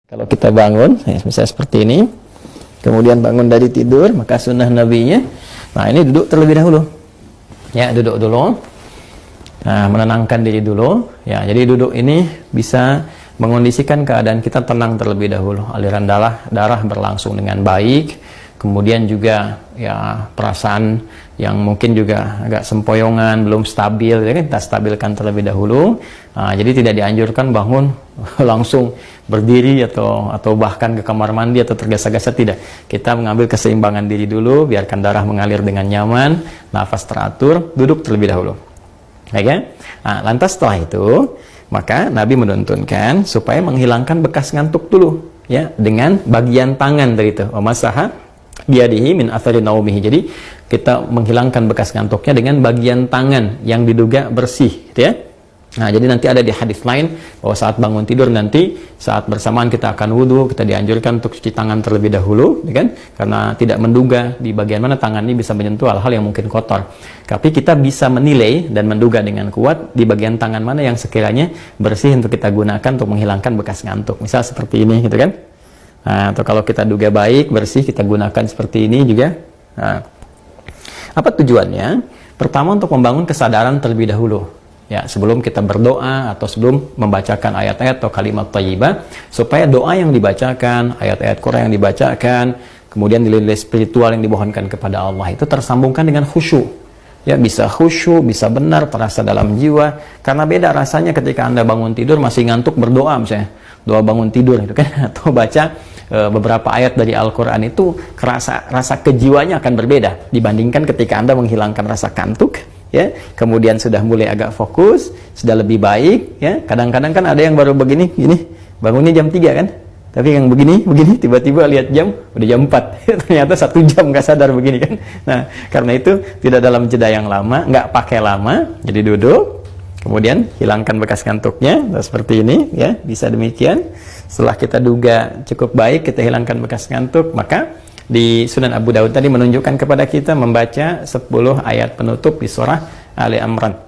Kalau kita bangun, misalnya seperti ini, kemudian bangun dari tidur, maka sunnah nabinya, nah ini duduk terlebih dahulu. Ya, duduk dulu. Nah, menenangkan diri dulu. Ya, jadi duduk ini bisa mengondisikan keadaan kita tenang terlebih dahulu. Aliran darah berlangsung dengan baik. Kemudian juga ya perasaan yang mungkin juga agak sempoyongan, belum stabil, ya kan? Kita stabilkan terlebih dahulu. Nah, jadi tidak dianjurkan bangun langsung berdiri atau bahkan ke kamar mandi atau tergesa-gesa, tidak. Kita mengambil keseimbangan diri dulu, biarkan darah mengalir dengan nyaman, nafas teratur, duduk terlebih dahulu. Ya kan? Nah, lantas setelah itu, maka Nabi menuntunkan supaya menghilangkan bekas ngantuk dulu, ya, dengan bagian tangan dari itu. Masaha biadihi min athari naumihi. Jadi kita menghilangkan bekas ngantuknya dengan bagian tangan yang diduga bersih, gitu ya. Nah, jadi nanti ada di hadis lain bahwa saat bangun tidur nanti saat bersamaan kita akan wudhu, kita dianjurkan untuk cuci tangan terlebih dahulu, ya kan? Karena tidak menduga di bagian mana tangan ini bisa menyentuh hal-hal yang mungkin kotor. Tapi kita bisa menilai dan menduga dengan kuat di bagian tangan mana yang sekiranya bersih untuk kita gunakan untuk menghilangkan bekas ngantuk. Misal seperti ini, gitu kan? Nah, atau kalau kita duga baik, bersih, kita gunakan seperti ini juga. Nah, apa tujuannya? Pertama, untuk membangun kesadaran terlebih dahulu. Ya, sebelum kita berdoa atau sebelum membacakan ayat-ayat atau kalimat thayyibah, supaya doa yang dibacakan, ayat-ayat Quran yang dibacakan, kemudian nilai-nilai spiritual yang dimohonkan kepada Allah itu tersambungkan dengan khusyuk. Ya, bisa khusyuk, bisa benar, terasa dalam jiwa. Karena beda rasanya ketika Anda bangun tidur masih ngantuk berdoa misalnya. Doa bangun tidur itu kan, atau baca beberapa ayat dari Al-Quran itu rasa kejiwanya akan berbeda dibandingkan ketika Anda menghilangkan rasa kantuk, ya, kemudian sudah mulai agak fokus, sudah lebih baik, ya. Kadang-kadang kan ada yang baru begini, bangunnya jam 3 kan, tapi yang begini, tiba-tiba lihat jam, udah jam 4 ternyata 1 jam nggak sadar begini kan. Nah, karena itu tidak dalam jeda yang lama, nggak pakai lama, jadi duduk, kemudian hilangkan bekas kantuknya, seperti ini, ya, bisa demikian. Setelah kita duga cukup baik, kita hilangkan bekas ngantuk, maka di Sunan Abu Dawud tadi menunjukkan kepada kita membaca 10 ayat penutup di surah Ali Imran.